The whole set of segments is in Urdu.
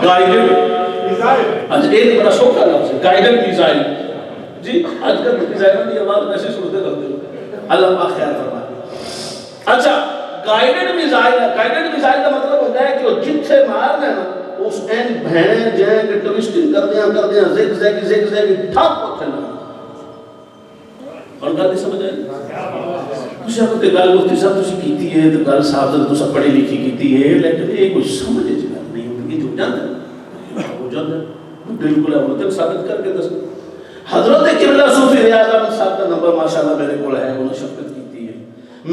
گائیڈڈ آج ایک بڑا شوق کا لفظ ہے گائیڈڈ میزائل جی آج کل میزائلوں کی آواز ایسے سنتے کرتے اللہ پاک خیر فرمائے اچھا گائیڈڈ میزائل کا مطلب ہوتا ہے کہ وہ جتھے مارنا ہے نا اس این بھین جین کے ٹویسٹنگ کر دیا زیگ ٹھاپ پتھر لگا اور گل نہیں سمجھ آئی کچھ آپ کو گل مفتی صاحب تسی کیتی ہے تو گل صاحب تو سب پڑھی لکھی کیتی ہے لیکن یہ کچھ سمجھ نہیں ہوتی جو جاندہ بالکل ہے ثابت کر کے دس حضرت قبلہ صوفی ریاض احمد صاحب کا نمبر ماشاءاللہ میرے کو ہے انہوں نے شفقت کیتی ہے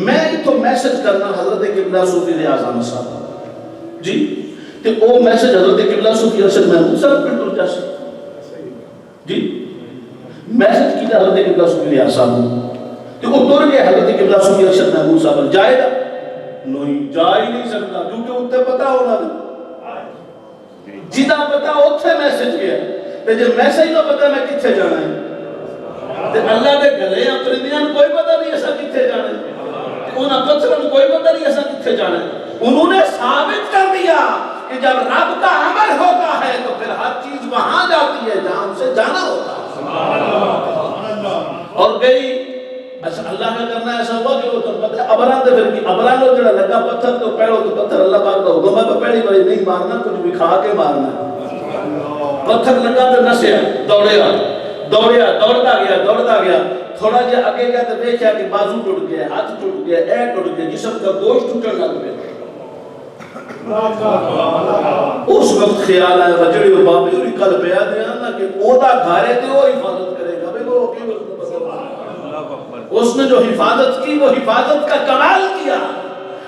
میں تو میسج کرنا حضرت قبلہ صوفی ریاض احمد صاحب جی تو وہ میسج حضرت قبلہ صوفی ارشد محمود صاحب پر ٹر جاسے جی میسج کی حضرت قبلہ صوفی ریاض صاحب تو وہ ٹر گئے حضرت قبلہ صوفی ارشد محمود صاحب جائے گا نہیں جا ہی نہیں سکتا کیونکہ اتنے پتا ہونا جدہ پتا اتنے میسج گیا تے جب میسج نہ پتا میں کتھے جانا ہے تے اللہ دے گلے اپریدیاں کوئی پتا نہیں ایسا کتھے جانا ہے انہاں پتھروں کوئی پتا نہیں ایسا کتھے جانا ہے انہوں نے ثابت کر دیا کہ جب رب کا عمل ہوتا ہے تو پھر ہر چیز وہاں جاتی ہے جہاں اسے جانا ہوتا ہے اور گئی اچھا اللہ کا کرنا ایسا ہوا کہ وہ تو پتہ ابران دے پھر کی ابران لو جڑا لگا پتھر تو پہلو تو پتھر اللہ پاک کا حکم ہے پہلی باری نہیں مارنا کچھ بھی کھا کے مارنا پتھر لگا تو نسیا دوڑتا گیا تھوڑا جا آگے گیا تو دیکھا کہ بازو ٹوٹ گیا ہاتھ ٹوٹ گیا ایر ٹوٹ گیا جسم کا گوشت ٹوٹنے لگ گیا اس وقت خیال آیا بجڑی اور بابی اور کل پیا دیا نا کہ اودا گھارے تھے وہ حفاظت کرے گا بے وہ کیوں اس نے جو حفاظت کی وہ حفاظت کا کمال کیا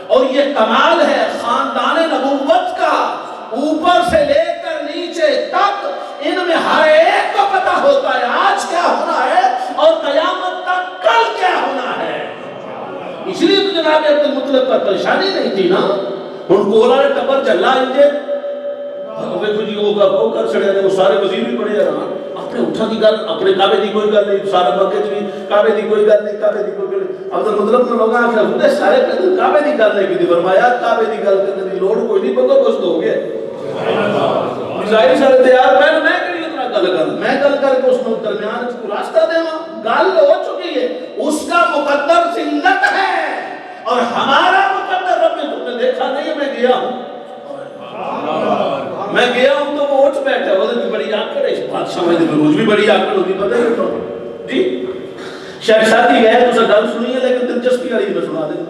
اور یہ کمال ہے خاندان نبوت کا اوپر سے لے کر نیچے تک ان میں ہر ایک کو پتا ہوتا ہے آج کیا ہونا ہے اور قیامت تک کل کیا ہونا ہے اس لیے تو جناب عبد المطلب پر پریشانی نہیں تھی نا ان کو اولا نے ٹبر چلا انجے جی وہ کر چھڑے وہ سارے وزیر بھی پڑے رہا اپنے اٹھا کی گل اپنے کعبے دی کوئی گل نہیں سارا مکے چ بھی کعبے دی کوئی گل نہیں کعبے دی کوئی گل نہیں عبد المطلب نے لوگاں آخر خود سارے کہتے کعبے دی گل نہیں کی فرمایا کعبے دی گل کرنے دی لوڑ کوئی نہیں بندہ کچھ ہو گیا ظاہر سارے تیار میں کہڑی اتنا گل کر میں گل کر کے اس میں درمیان کو راستہ دیواں گل ہو چکی ہے اس کا مقدر ذلت ہے اور ہمارا مقدر رب نے تم نے دیکھا نہیں میں گیا ہوں تو وہ اٹھ بیٹھا وہ تو بڑی آکڑ ہے بادشاہ میں روز بھی بڑی آکڑ ہوتی پتہ ہے جی شیخ ساتھی گئے تو اسے گل سنی ہے لیکن دلچسپی والی میں سنا دیں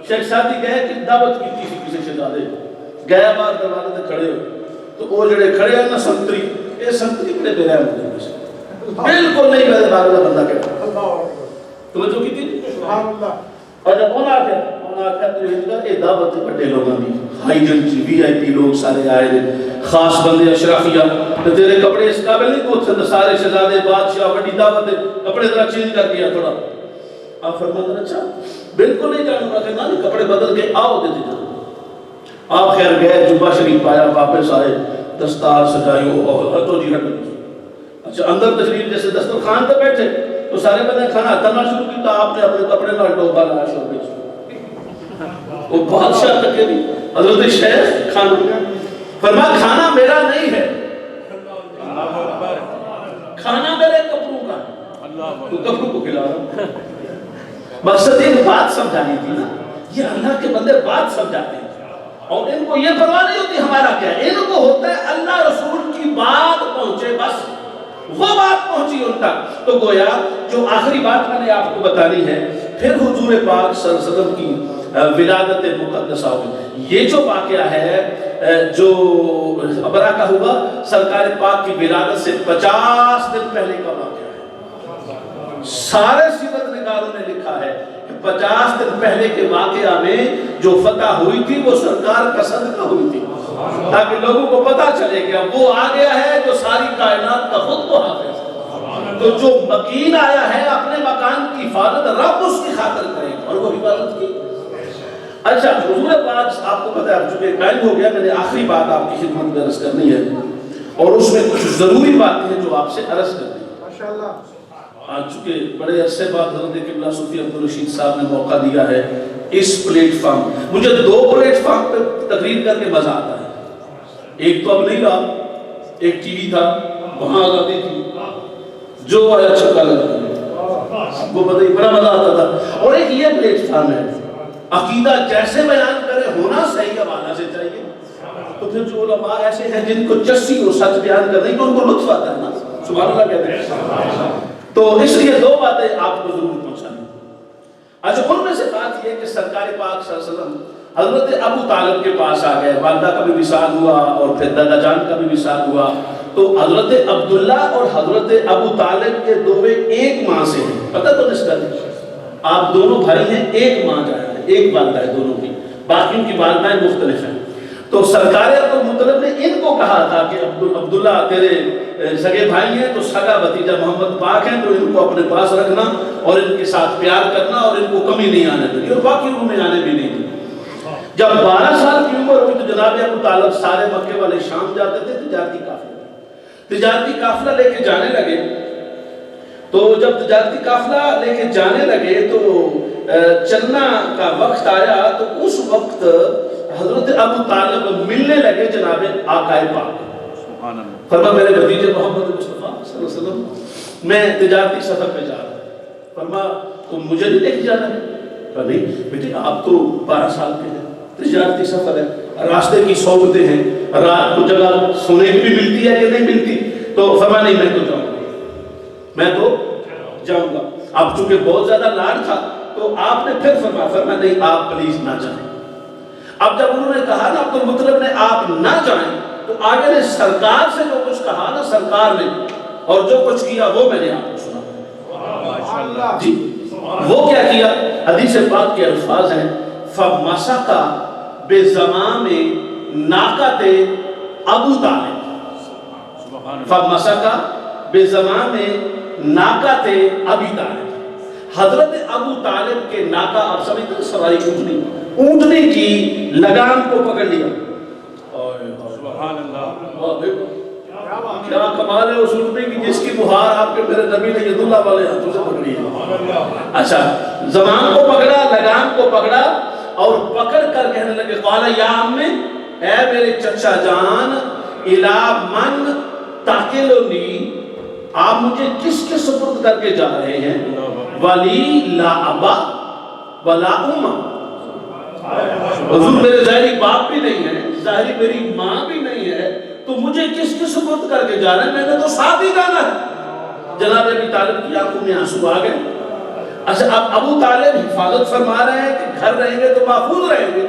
شیخ ساتھی گئے کہ دعوت کی تھی کسی شہزادے گیا باہر دروازے تے کھڑے ہو تو وہ جڑے کھڑے ہیں نا سنتری یہ سنتری بڑے بے رحم ہوتے ہیں بالکل نہیں ویسے باہر کا بندہ کہتا توجہ کی تھی سبحان اللہ اور جب انہاں آخر تو یہ دعوت بڑے لوگاں دی ہائی جنٹی وی آئی پی لوگ سارے آئے ہیں خاص بندے اشرافیہ تو تیرے کپڑے اس قابل نہیں پہنچتے سارے شہزادے بادشاہ بڑی دعوت کپڑے ذرا چینج کر دیا تھوڑا آپ فرماتے اچھا بالکل نہیں جانوں گا کہ نا کپڑے بدل کے آؤ دیتے جاؤ آپ خیر گئے جبہ شریف پایا واپس آئے دستار سجائی اور تو جی رکھ اچھا اندر تشریف جیسے دسترخوان پہ بیٹھے تو سارے بندے کھانا ترنا شروع کی تو آپ نے اپنے کپڑے نہ ڈوبا لایا شروع کی وہ بادشاہ تک بھی حضرت شیخ کھانا فرمایا کھانا میرا نہیں ہے کھانا میرے کپڑوں کا تو کپڑوں کو کھلا رہا مقصد ایک بات سمجھانی تھی نا یہ اللہ کے بندے بات سمجھاتے ہیں اور ان کو یہ پرواہ نہیں ہوتی ہمارا کیا ان کو ہوتا ہے اللہ رسول کی بات پہنچے بس وہ بات پہنچی ان تک تو گویا جو آخری بات میں نے آپ کو بتانی ہے پھر حضور پاک صلی اللہ علیہ وسلم کی ولادت مقدسہ ہوئی یہ جو واقعہ ہے جو ابرا کا ہوا سرکار پاک کی ولادت سے 50 دن پہلے کا واقعہ ہے سارے سیرت نگاروں نے لکھا ہے 50 دن پہلے کے واقعہ میں جو فتح ہوئی تھی وہ سرکار کا صدقہ ہوئی تھی تاکہ لوگوں کو پتا چلے گیا وہ آ گیا ہے جو ساری کائنات کا خود محافظ ہے تو جو مکین آیا ہے اپنے مکان کی حفاظت رب اس کی خاطر کرے گا اور وہ حفاظت کی اچھا حضور پاک آپ کو پتہ ہے چونکہ ٹائم ہو گیا میں نے آخری بات آپ کی خدمت میں عرض کرنی ہے اور اس میں کچھ ضروری باتیں ہیں جو آپ سے عرض کرنی ہے ماشاءاللہ آج چونکہ بڑے عرصے بعد حضرت قبلہ صوفی عبدالرشید صاحب نے موقع دیا ہے اس پلیٹ فارم مجھے 2 پلیٹ فارم پہ تقریر کر کے مزہ آتا ہے ایک تو اب نہیں رہا، ایک ٹی وی تھا وہاں آزادی تھی، جو آیا چھکا لگا آپ کو پتہ ہی، بڑا مزہ آتا تھا۔ اور ایک یہ پلیٹ فارم ہے، عقیدہ جیسے بیان کرے ہونا صحیح حوالہ سے چاہیے۔ تو پھر جو علماء ایسے ہیں جن کو چسی اور سچ بیان کرنے تو ان کو لطف آتا ہے نا، سبحان اللہ کہتے ہیں۔ تو اس لیے دو باتیں آپ کو ضرور پہنچانی۔ اچھا، ان میں سے بات یہ کہ سرکار پاک صلی اللہ علیہ وسلم حضرت ابو طالب کے پاس آ گئے، والدہ کا بھی وصال ہوا اور پھر دادا جان کا بھی وصال ہوا۔ تو حضرت عبداللہ اور حضرت ابو طالب کے دونوں ایک ماں سے ہیں، پتہ تو نسبت، آپ دونوں بھائی ہیں، ایک ماں جانا ہے، ایک والدہ ہے دونوں کی، باقیوں کی والدائیں مختلف ہیں۔ تو سرکار عبدالمطلب نے ان کو کہا تھا کہ عبداللہ تیرے سگے بھائی ہیں تو سگا بھتیجا محمد پاک ہیں، تو ان کو اپنے پاس رکھنا اور ان کے ساتھ پیار کرنا اور ان کو کمی نہیں آنے دینی اور باقی روم میں آنے بھی نہیں دینی۔ جب 12 سال کی عمر ہوئی تو جناب ابو طالب سارے مکے والے شام جاتے تھے، تجارتی قافلہ لے کے جانے لگے۔ تو جب تجارتی قافلہ لے کے جانے لگے تو چلنا کا وقت آیا، تو اس وقت حضرت ابو طالب ملنے لگے جناب آقا پاک، فرما میرے بھتیجے محمد مصطفیٰ صلی اللہ علیہ وسلم میں تجارتی سفر پہ جا رہا ہوں، فرما تم مجھے نہیں لے کے جانا ہے؟ فرما نہیں بیٹے آپ تو 12 سال کے ہیں، تجارتی سفر ہے، راستے کی صحبتیں ہیں، رات کو جگہ سونے کی بھی ملتی ہے کہ نہیں ملتی؟ تو فرما نہیں میں تو جاؤں گا، میں تو جاؤں گا۔ اب چونکہ بہت زیادہ لاڈ تھا تو آپ نے پھر فرما نہیں آپ پلیز نہ جائیں۔ اب جب انہوں نے کہا نا عبدالمطلب نے آپ نہ جائیں، تو آگے نے سرکار سے جو کچھ کہا نا سرکار نے اور جو کچھ کیا وہ میں نے آپ کو سنا جی۔ وہ کیا کیا؟ حدیث پاک کے الفاظ ہیں فَمَسَقَ بِزَمَامِ نَاقَتِ ابو طالب، فَمَسَقَ بِزَمَامِ نَاقَتِ ابی طالب، حضرت ابو طالب کے ناکا، آپ سمجھتے ہیں سواری اونٹنی کی لگام کو پکڑ لیا۔ سبحان اللہ، کیا کمال ہے اس اونٹنی کی جس کی بہار آپ کے میرے نبی نے ید اللہ والے ہاتھوں سے پکڑی ہے۔ اچھا، زمان کو پکڑا، لگام کو پکڑا اور پکڑ کر کہنے لگے قال یا امی، اے میرے چچا جان، الا من تاکلنی، آپ مجھے کس کے سپرد کر کے جا رہے ہیں؟ ولی لا ابا ولا اما، حضور میرے ظاہری باپ بھی نہیں ہے، ظاہری میری ماں بھی نہیں ہے، تو مجھے کس کے سپرد کر کے جا رہے ہیں؟ میں نے تو ساتھ ہی جانا ہے۔ جناب ابی طالب کی آنکھوں میں آنسو آ گئے۔ اچھا، اب ابو طالب حفاظت فرما رہے ہیں کہ گھر رہیں گے تو محفوظ رہیں گے،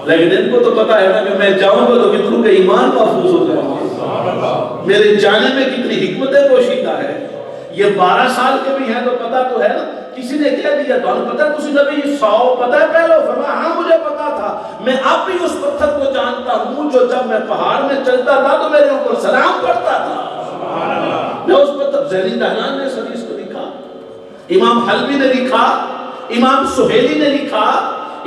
لیکن ان کو تو پتا ہے نا کہ میں جاؤں گا تو کتنوں کے ایمان محفوظ ہو جائیں گے، میرے جانے میں کتنی حکمتیں پوشیدہ ہے۔ یہ 12 سال کے بھی ہیں تو پتا تو ہے نا، کسی نے کیا دیا تو ہمیں پتا، کسی نبی 100 پتا ہے پہلے فرمایا ہاں مجھے پتا تھا، میں اب بھی اس پتھر کو جانتا ہوں جو جب میں پہاڑ میں چلتا تھا تو میرے اوپر سلام پڑھتا تھا۔ میں اس پتھر، زہری دہلان نے اس حدیث کو لکھا، امام حلبی نے لکھا، امام سہیلی نے لکھا،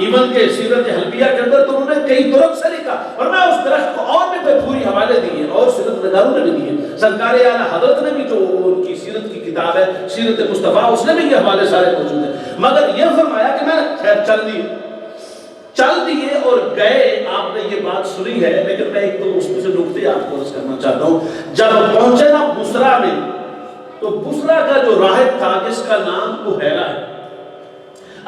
ایون کے سیرت حلبیہ کے اندر تو انہوں نے کئی طرق سے لکھا، اور میں اس درخت کو اور بھی پوری حوالے دیے اور سیرت نگاروں نے بھی دیے، سرکار اعلیٰ حضرت نے بھی جو ان کی سیرت کی کتاب ہے سیرت مصطفیٰ، اس نے بھی یہ حوالے سارے موجود ہیں۔ مگر یہ فرمایا کہ میں خیر چل دیے اور گئے، آپ نے یہ بات سنی ہے، لیکن میں ایک تو اس میں سے نکتے آپ کو عرض کرنا چاہتا ہوں۔ جب پہنچے نا بصرہ میں، تو بصرہ کا جو راہب تھا جس کا نام بحیرہ ہے،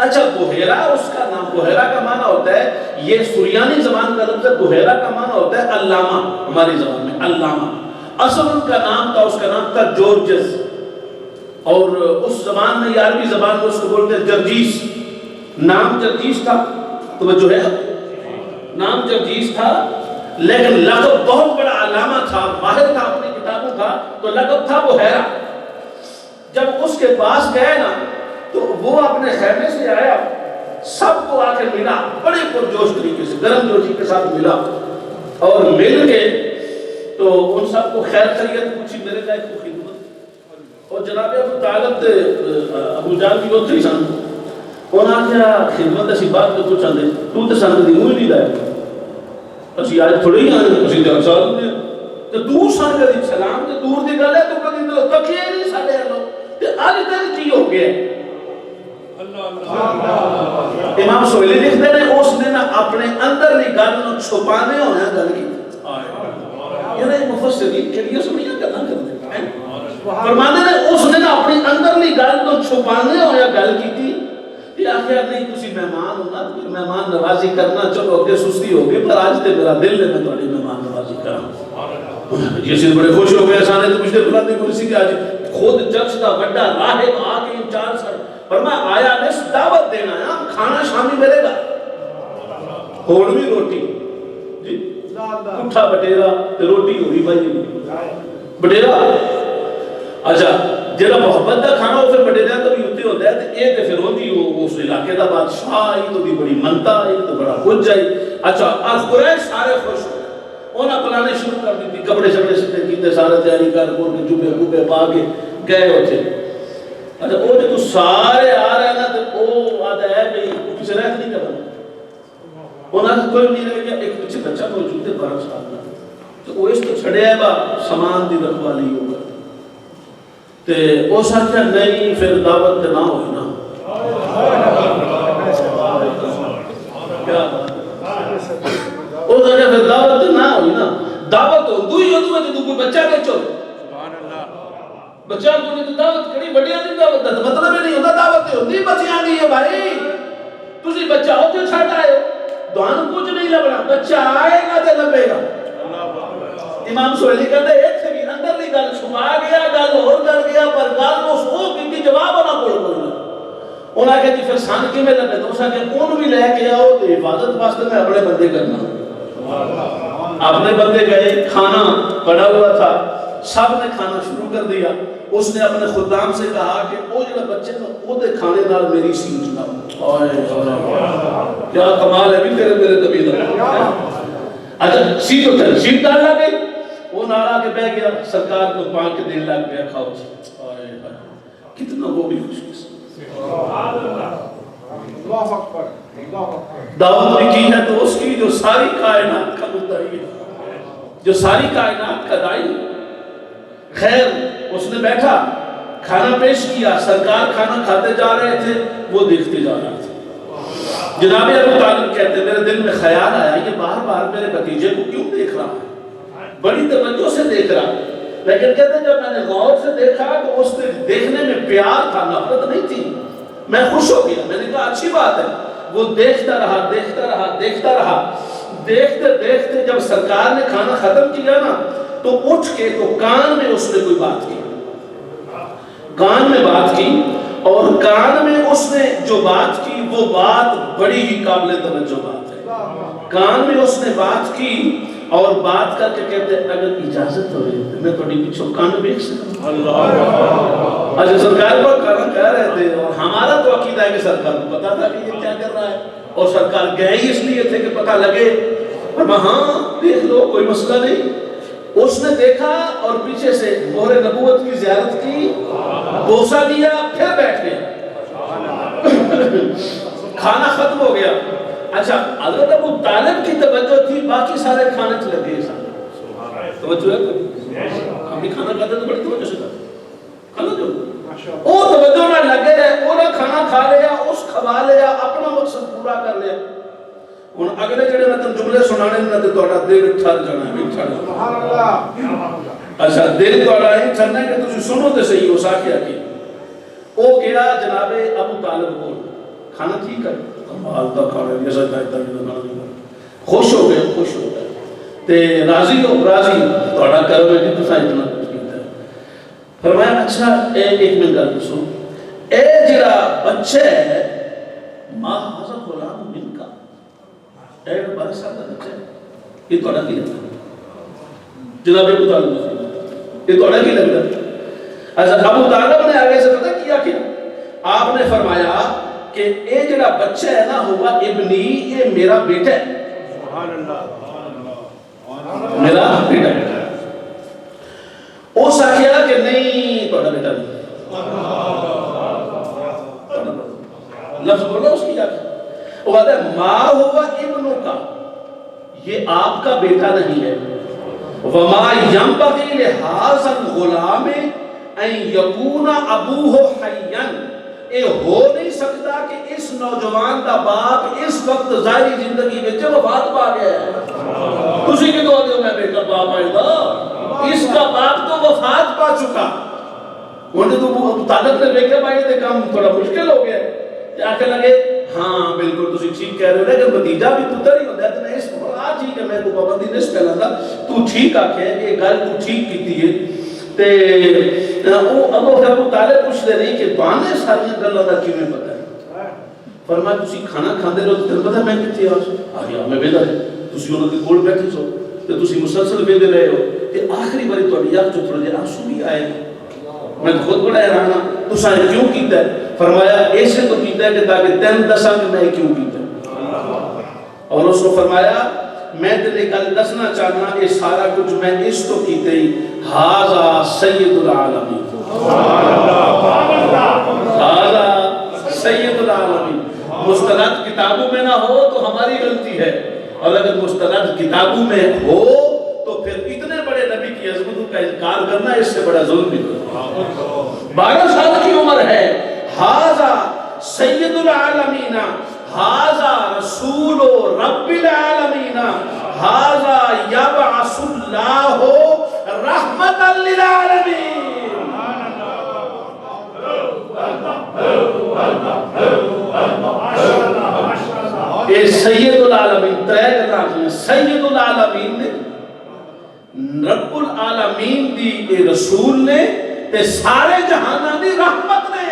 اچھا بحیرہ، اس کا نام بحیرہ کا معنی ہوتا ہے، یہ سریانی زبان کا لفظ ہے، بحیرہ کا معنی ہوتا ہے علامہ، ہماری زبان میں علامہ، اصل ان کا نام تھا، اس کا نام تھا جورجس، اور اس زبان میں عربی زبان میں اس کو بولتے ہیں جرجیس، نام جرجیس تھا، تو وہ جو ہے نام جرجیس تھا، لیکن لقب بہت بڑا علامہ تھا، ماہر تھا اپنی کتابوں کا، تو لقب تھا بحیرہ۔ جب اس کے پاس گئے نا تو وہ اپنے خیمے سے آیا، سب کو آ کے ملا، بڑے پرجوش طریقے سے گرم جوشی کے ساتھ ملا، اور مل کے تو ان سب کو خیر خیریت پوچھی، میرے لائق کو خدمت، اور جناب ابو طالب ابو جان کی وہ تھی سن، انہاں کیا خدمت اسی بات کو پوچھا دے، تو تے سن دی منہ نہیں لایا، اسی آج تھوڑے ہی آئے، اسی تے سال نے تو دور سن کدی سلام تے دور دی گل ہے، تو کدی تو تکیے نہیں ساڈے لو تے اج تک کی ہو گیا۔ امام سہیلی لکھتے ہیں اس نے نا اپنے اندر لی گل نو چھپانے ہویا گل کی یعنی مفسرین کے لیے سنیا کرنا کرتے ہیں فرمانے نے اس نے اپنی اندر لی گل نو چھپانے ہویا گل کی تھی کہ آخر نہیں تسی مہمان ہونا تو مہمان نوازی کرنا چلو اگے سستی ہوگی پر آج تے میرا دل ہے میں تھوڑی مہمان نوازی کروں یہ چیز بڑے خوش ہو گئے سانے تو پچھلے بلندی کرسی کہ آج خود جج دا بڑا راہب آ کے انچارج سر فرمایا آیا نے دعوت دینا ہے کھانا شامی ملے گا ہوڑوی روٹی جی اٹھا بٹیرا روٹی ہوئی بھائی بٹیرا اچھا جیڑا محبت دا کھانا ہو پھر بٹیرا تو بھی ہوتی ہوتا ہے تو یہ پھر ہوتی اس علاقے دا بادشاہ ہی تو بھی بڑی منتا ہی تو بڑا خوش جائی اچھا اور قریش سارے خوش ہو اونا پلانے شروع کر دی تھی کپڑے شکڑے سکتے کیتے سارے تیاری کر کر کے جبے گبے پا کے گئے ہوتے اچھا وہ جو سارے آ رہے ہیں نا تو وہ آدھا ہے کہ کچھ رہت نہیں کرنا اونا سے کوئی نہیں رہے گیا ایک پچھے بچہ موجود ہے 12 سال کا تو وہ اس تو چھڑے ہے با سامان دی رکھوالی ہوگا تے وہ ساتھ نہیں پھر دعوت تے نہ ہوئی نا کیا وہ ساتھ پھر دعوت تے نہ ہوئی نا دعوت ہو دوئی ہو دوئی تو کوئی بچہ کے چھو بچہ کو تو دعوت کری بڑیا نہیں دعوت دا مطلب ہی نہیں ہوتا دعوت ہی ہوتی بچیاں نہیں ہے بھائی تسی بچہ ہو کے چھٹ آئے ہو دوان کچھ نہیں لبنا بچہ آئے گا تے لبے گا امام سہیلی کہتے ہیں ایک سے بھی اندر لی گل چھپا گیا گل اور کر گیا پر گل کو سو کی جواب ہونا کوڑ کوئی انہاں کہ جی پھر سان کی میں لبے تو اسا کہ کون بھی لے کے آؤ تو حفاظت واسطے میں اپنے بندے کرنا اپنے بندے گئے کھانا پڑا ہوا تھا سب نے کھانا شروع کر دیا اس نے اپنے خدام سے کہا کہ وہ جڑا بچے نا وہ دے کھانے نال میری سینج نہ کیا کمال ہے بھی تیرے میرے نبی دا اچھا سیٹ اٹھا سیٹ ڈال لا گئی وہ نالا کے بہ گیا سرکار کو پانک کے دین لگ گیا کھاؤ کتنا وہ بھی خوش دعوت بھی کی ہے تو اس کی جو ساری کائنات کا مدعی ہے جو ساری کائنات کا دائی خیر اس نے بیٹھا کھانا پیش کیا سرکار کھانا کھاتے جا رہے تھے وہ دیکھتے جا رہے تھے جناب ابو طالب کہتے میرے دل میں خیال آیا کہ بار بار میرے بھتیجے کو کیوں دیکھ رہا ہے بڑی توجہ سے دیکھ رہا لیکن کہتے جب میں نے غور سے دیکھا تو اس نے دیکھنے میں پیار تھا نفرت نہیں تھی میں خوش ہو گیا میں نے کہا اچھی بات ہے وہ دیکھتا رہا دیکھتا رہا دیکھتا رہا دیکھتے دیکھتے جب سرکار نے کھانا ختم کیا نا تو اٹھ کے تو کان میں اس نے کوئی بات کی کان میں بات کی اور کان میں اس نے جو بات کی وہ بات بڑی ہی قابل توجہ بات ہے کان میں اس نے بات کی اور بات کر کے کہتے ہیں اگر اجازت ہو رہی ہے میں تھوڑی پیچھے کان دیکھ سکتا ہوں اچھا سرکار کو کہنا کہہ رہے تھے اور ہمارا تو عقیدہ ہے کہ سرکار کو پتا تھا کہ یہ کیا کر رہا ہے اور سرکار گئے ہی اس لیے تھے کہ پتا لگے اور ہاں دیکھ لو کوئی مسئلہ نہیں اس نے دیکھا اور پیچھے سے مہر نبوت کی زیارت کی بوسہ دیا پھر بیٹھ گیا کھانا ختم ہو گیا اچھا حضرت ابو طالب کی توجہ تھی باقی سارے کھانے چلے گئے توجہ ہے ہم بھی کھانا کھاتے تو بڑی توجہ سے کھانا جو وہ توجہ نہ لگے رہے وہ کھانا کھا لیا اس کھوا لیا اپنا مقصد پورا کر لیا ہن اگلے جڑے میں تم جملے سنانے نہ تے تہاڈا دل ٹھر جانا ہے سبحان اللہ اچھا دل تہاڈا ہی ٹھرنا ہے کہ تسی سنو تے صحیح ہو سکیا کہ او گیا جناب ابو طالب کو کھانا ٹھیک ہے کمال دا کھانا یہ سچ ہے تے خوش ہو گئے تے راضی ہو راضی تہاڈا کرم ہے کہ تساں اتنا کچھ کیتا ہے فرمایا اچھا ایک منٹ گل سنو اے جڑا بچہ ہے ماں حضرت غلام من کا اے 12 سال کا بچہ ہے یہ تہاڈا کی لگتا ہے جناب ابو طالب یہ تہاڈا کی لگتا ہے اچھا ابو طالب نے آگے سے پتہ کیا آپ نے فرمایا کہ اے جڑا بچہ ہے نا ہوا ابنی یہ میرا بیٹا ہے سبحان اللہ میرا بیٹا ہے او ساکھیا کہ نہیں تہاڈا بیٹا نہیں لفظ بولو اس کی آگے وہ کہتا ہے ما ہوا ابنو کا یہ آپ کا بیٹا نہیں ہے وما ينبغي لهذا الغلام ان يكون ابوه حيا اے ہو نہیں سکتا کہ اس نوجوان دا باپ اس وقت ظاہری زندگی میں وفات پا گیا ہے. تسی کہ تو دیو میں بیٹا باپ آئے گا، اس کا باپ تو وفات پا چکا. انہیں تو طالب نے بیٹا پائے تھے کام تھوڑا مشکل ہو گیا. آکے لگے ہاں بالکل تسی ٹھیک کہہ رہے ہو، لیکن بھتیجا بھی پتر ہی ہوتا ہے. تو میں اس بڑا ٹھیک ہے، میں کو پابندی نہیں پہلا تھا، تو ٹھیک آکے یہ گل تو ٹھیک کیتی ہے. تے ابو طالب پوچھ دے رہی کہ بانے ساری گلاں دا کیویں پتہ ہے؟ فرمایا تسی کھانا کھاندے رہو تے پتہ میں کتے آ گیا، میں ویلا تسی انہاں دے کول بیٹھے سو تے تسی مسلسل ویندے رہے ہو تے آخری باری تہاڈی اکھ چوں تھوڑے جے آنسو بھی آئے. میں خود بڑا حیران ہاں تساں کیوں کیتا ہے؟ فرمایا ایسے تو کیتا ہے کہ تاکہ تین دساں کہ میں کیوں کیتا ہے. اور اس کو فرمایا میں تیرے گل دسنا چاہنا یہ سارا کچھ میں اس تو کیتے ہی ھذا سید العالمین، ھذا سید العالمین. مستند کتابوں میں نہ ہو تو ہماری غلطی ہے، اور اگر مستند کتابوں میں ہو تو پھر اتنے بڑے نبی کی عظمتوں کا انکار کرنا اس سے بڑا ظلم بھی ہے. 12 سال کی عمر ہے. ھذا سید العالمین، ھذا رسول رب العالمین، ھذا یبعث اللہ رحمۃ للعالمین. اے سید العالمین ترے گل سید العالمین نے، رب العالمین دی اے رسول نے تے سارے جہاناں دی رحمت نے.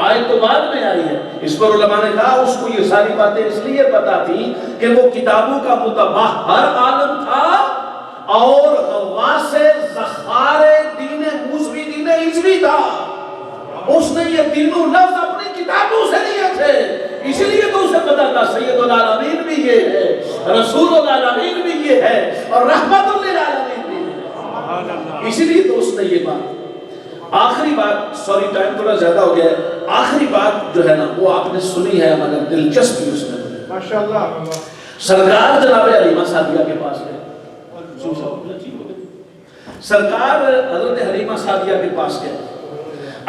آیت تو بعد میں آئی ہے. اس پر علماء نے کہا اس کو یہ ساری باتیں اس لیے پتا تھی کہ وہ کتابوں کا متبحر عالم تھا اور غواص زخار دین موسوی دین عیسوی تھا. اس نے یہ تینوں لفظ اپنی کتابوں سے لیے تھے، اس لیے تو اسے پتا تھا سید العالمین بھی یہ ہے، رسول العالمین بھی یہ ہے، اور رحمت للعالمین بھی ہے. اس لیے تو اس نے یہ بات. آخری بات، سوری ٹائم تھوڑا زیادہ ہو گیا ہے، آخری بات جو ہے نا وہ آپ نے سنی ہے مگر دلچسپی اس میں ماشاءاللہ. سرکار جناب حلیمہ سعدیہ کے پاس گئے. سرکار حضرت حلیمہ سعدیہ کے پاس گئے.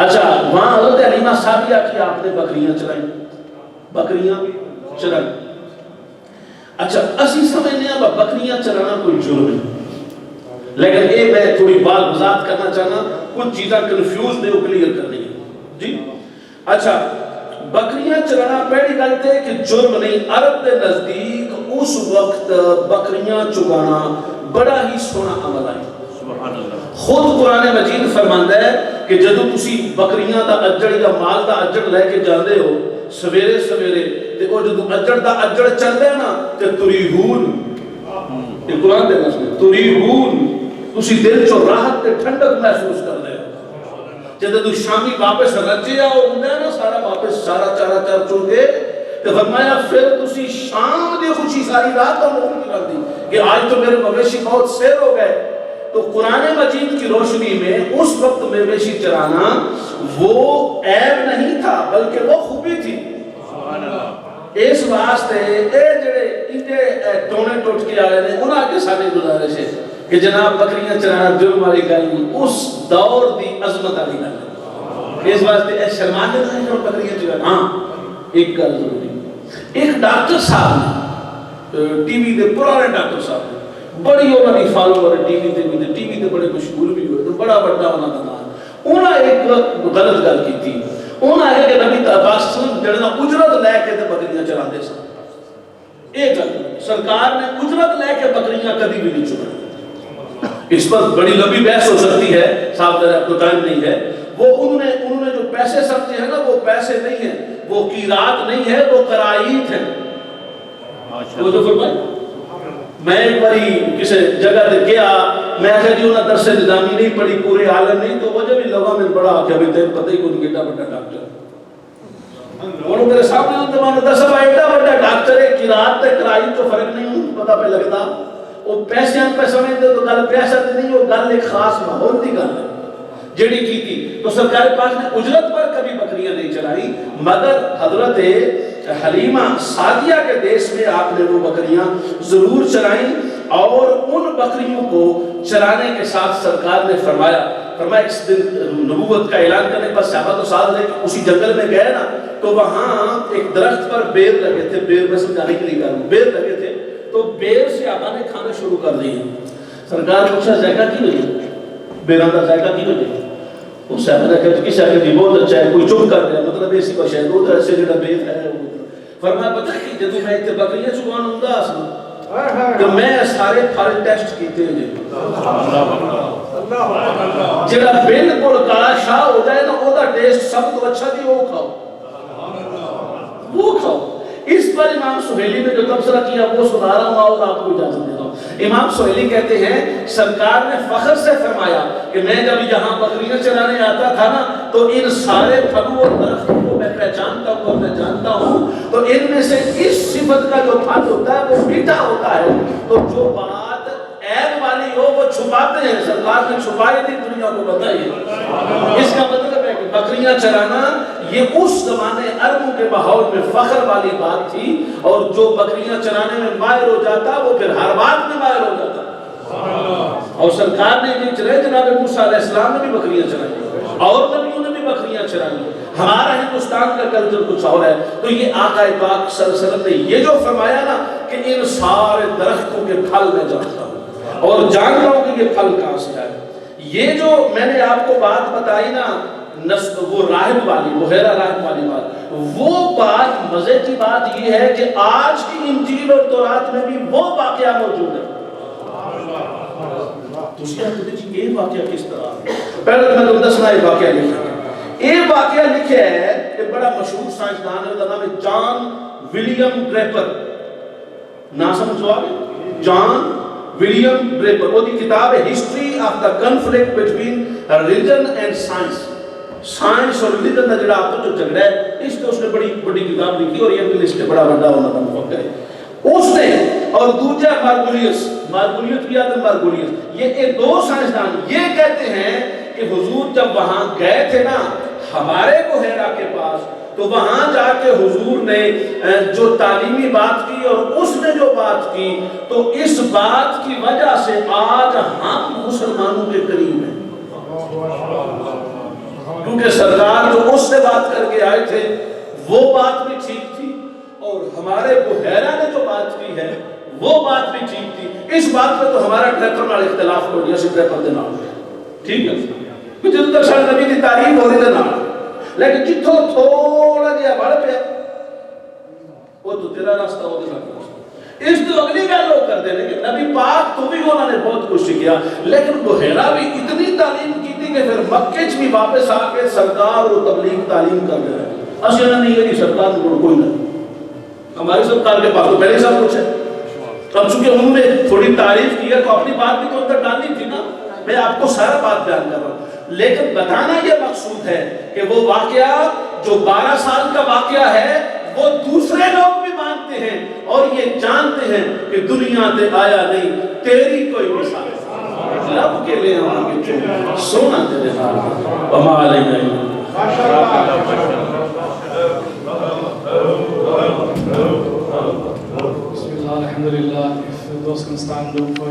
اچھا وہاں حضرت حلیمہ سعدیہ کی آپ نے بکریاں چلائیں، بکریاں چلائیں. اچھا اسی سمجھنے ہیں بکریاں چلانا کوئی جرم نہیں، لیکن یہ میں تھوڑی بات وضاحت کرنا چاہنا، کچھ چیزیں کنفیوز نے وہ کلیئر کرنی ہے جی. اچھا بکریاں چلانا پہلی گل تے کہ جرم نہیں. عرب کے نزدیک اس وقت بکریاں چگانا بڑا ہی سونا عمل ہے. خود قرآن مجید فرماندا ہے کہ جدو تسی بکریاں دا اجڑ یا مال دا اجڑ لے کے جاندے ہو سویرے سویرے تے او جدو اجڑ دا اجڑ چلدے نا تے تریحون، یہ قرآن دے لفظ ہے تریحون، تسی دل چو راحت تے ٹھنڈک محسوس کر دے ہو. جدو تو شامی واپس رجے آؤ ہوں نا سارا واپس سارا چارا چار چل کے تے فرمایا پھر تسی شام دے خوشی ساری رات کا موقع کی کر دی کہ آج تو میرے مویشی بہت سیر ہو گئے. تو قرآن مجید کی روشنی میں اس وقت مویشی چرانا وہ عیب نہیں تھا بلکہ وہ خوبی تھی. اس واسطے اے جڑے انجے ٹونے ٹوٹ کے آئے نے انہاں کے ساتھ گزارش ہے کہ جناب بکریاں چرانا جرم والی گل نہیں، اس دور دی عظمت والی گل ہے. اس واسطے اے شرما کے نہیں جو بکریاں چرانا. ہاں ایک گل ضروری، ایک ڈاکٹر صاحب ٹی وی دے پرانے ڈاکٹر صاحب بڑی انہوں نے فالوور ٹی وی تے بڑے مشہور بھی ہوئے تو بڑا بڑا انہوں کا نام. انہوں نے ایک غلط گل کی تھی. انہوں نے کہ نبی پاک صلی اللہ علیہ وسلم اجرت لے کے بکریاں چلاندے سن. ایک گل سرکار نے اجرت لے کے بکریاں کبھی بھی نہیں چلائی. اس پر بڑی لمبی بحث ہو سکتی ہے، صاحب ذرا تو ٹائم نہیں ہے. وہ انہوں نے جو پیسے سمجھے ہیں نا وہ پیسے نہیں ہیں، وہ قیرات نہیں ہے، وہ قرائیت ہیں. وہ جو فرمائے میں ایک باری کسی جگہ تے گیا، میں کہا جی انہاں درس نظامی نہیں پڑھی پورے عالم نہیں تو وجہ بھی لگا میں بڑا آکھا بھی تین پتہ ہی کوئی گیٹا بڑا ڈاکٹر. انہوں میرے سامنے انہوں نے مانا دسا بھائی ایڈا بڑا ڈاکٹر ہے قرات تے قرائیت تو فرق نہیں پتہ پہ لگتا. وہ پیسے پہ سمجھتے تو گل پیسہ نہیں، وہ گل ایک خاص ماحول کی گل ہے جڑی کی تھی. تو سرکار پاک نے اجرت پر کبھی بکریاں نہیں چلائی، مگر حضرت حلیمہ سعدیہ کے دیش میں آپ نے وہ بکریاں ضرور چلائیں. اور ان بکریوں کو چلانے کے ساتھ سرکار نے فرمایا فرمایا اس دن نبوت کا اعلان کرنے پر صحابہ تو ساتھ لے کے اسی جنگل میں گئے نا، تو وہاں ایک درخت پر بیر لگے تھے، بیر میں سمجھانے کے لیے کہا ہوں، بیر لگے تھے، تو بیر سے آبا نے کھانا شروع کر دی. سرکار پوچھا ذائقہ کی وجہ، بیران کا ذائقہ کی وجہ؟ اس صحابہ نے کہا کس ہے کہ بہت اچھا ہے، کوئی چپ کر دیا، مطلب ایسی کوئی شاید ادھر سے جڑا بیر ہے. فرمایا پتہ کہ جدوں میں اتنے بکریاں چگان ہوں گا تو میں سارے پھل ٹیسٹ کیتے ہیں جڑا بالکل کالا شاہ ہو جائے نا وہ دا ٹیسٹ سب تو اچھا دی وہ کھاؤ، وہ کھاؤ. اس پر امام سہیلی نے جو تبصرہ کیا وہ سنا رہا ہوں اور آپ کو اجازت دیتا ہوں. امام سہیلی کہتے ہیں سرکار نے فخر سے فرمایا کہ میں جب یہاں بکریاں چرانے آتا تھا نا تو ان سارے پھلوں اور درختوں کو میں پہچانتا ہوں اور میں جانتا ہوں، تو ان میں سے اس صفت کا جو پھل ہوتا ہے وہ میٹھا ہوتا ہے. تو جو بات عیب والی ہو وہ چھپاتے ہیں، سرکار نے چھپائی نہیں، دنیا کو بتائیے. اس کا مطلب ہے کہ بکریاں چرانا یہ اس زمانے عربوں کے ماحول میں فخر والی بات تھی، اور جو بکریاں چرانے میں ماہر ہو جاتا وہ پھر ہر بات میں ماہر ہو جاتا. اور سرکار نے یہ چلائے، جناب موسیٰ علیہ السلام نے بھی بکریاں چرائی اور نبیوں نے بھی بکریاں چرائی. ہمارا ہندوستان کا کلچر کچھ اور ہے. تو یہ آقا پاک صلی اللہ علیہ وسلم نے یہ جو فرمایا نا کہ ان سارے درختوں کے پھل میں جانتا ہوں اور جان رہا ہوں کہ یہ پھل کہاں سے آئے. یہ جو میں نے آپ کو بات بتائی نا وہ راہب والی، بحیرہ راہب والی بات، وہ بات مزے کی بات یہ ہے کہ آج کی انجیل اور تورات میں بھی وہ واقعہ موجود ہے. تو اس کے حد جی یہ واقعہ کس طرح؟ پہلے میں تم دسنا یہ واقعہ لکھا ہے. یہ واقعہ لکھا ہے کہ بڑا مشہور سائنسدان ہے، اس کا نام ہے جان ولیم ڈریپر. نام سمجھو آگے، جان ولیم ڈریپر. وہ دی کتاب ہے history of the conflict between religion and science. Science اور ریلیجن کا جڑا آپ کو جو جھگڑا ہے اس پہ اس نے بڑی بڑی کتاب لکھی اور یہ انگلش میں بڑا بڑا ہونا کا مفکر ہے اس نے. اور دوسرا مارگولیس، مارگولیس بھی آتا ہے مارگولیس. یہ دو سائنسدان یہ کہتے ہیں کہ حضور جب وہاں گئے تھے نا ہمارے بحیرہ کے پاس، تو وہاں جا کے حضور نے جو تعلیمی بات کی اور اس نے جو بات کی، تو اس بات کی وجہ سے آج ہم مسلمانوں کے قریب ہیں. کیونکہ سرکار جو اس سے بات کر کے آئے تھے وہ بات بھی ٹھیک تھی، اور ہمارے بحیرہ نے جو بات کی ہے وہ بات بھی ٹھیک تھی. اس بات پہ تو ہمارا ٹریپر نال اختلاف ہو گیا، سی ٹریپر دے نال ٹھیک ہے جدوں تک سارے نبی کی تعریف ہو رہی ہے نال، لیکن جتوں تھوڑا جہا بڑھ پیا وہ تو تیرا راستہ ہو گیا. اس تو اگلی گل وہ کر دے کہ نبی پاک تو بھی انہوں نے بہت کچھ کیا، لیکن بحیرہ بھی اتنی تعلیم کی تھی کہ پھر مکے چ بھی واپس آ کے سرکار اور تبلیغ تعلیم کر رہے ہیں. اصل نہیں ہے کہ سرکار کو کوئی نہیں، ہماری سرکار کے پاس تو پہلے سب کچھ ہے. اب چونکہ انہوں نے تھوڑی تعریف کی ہے تو اپنی بات بھی تو اندر ڈالنی تھی نا. میں آپ کو سارا بات بیان کر رہا ہوں، لیکن بتانا یہ مقصود ہے کہ وہ واقعہ جو 12 سال کا واقعہ ہے وہ دوسرے لوگ بھی مانتے ہیں اور یہ جانتے ہیں کہ دنیا تے آیا نہیں تیری کوئی مثال لب کے لے آؤں گے سونا تیرے حال وما علینا بسم اللہ الحمدللہ. If those can stand up for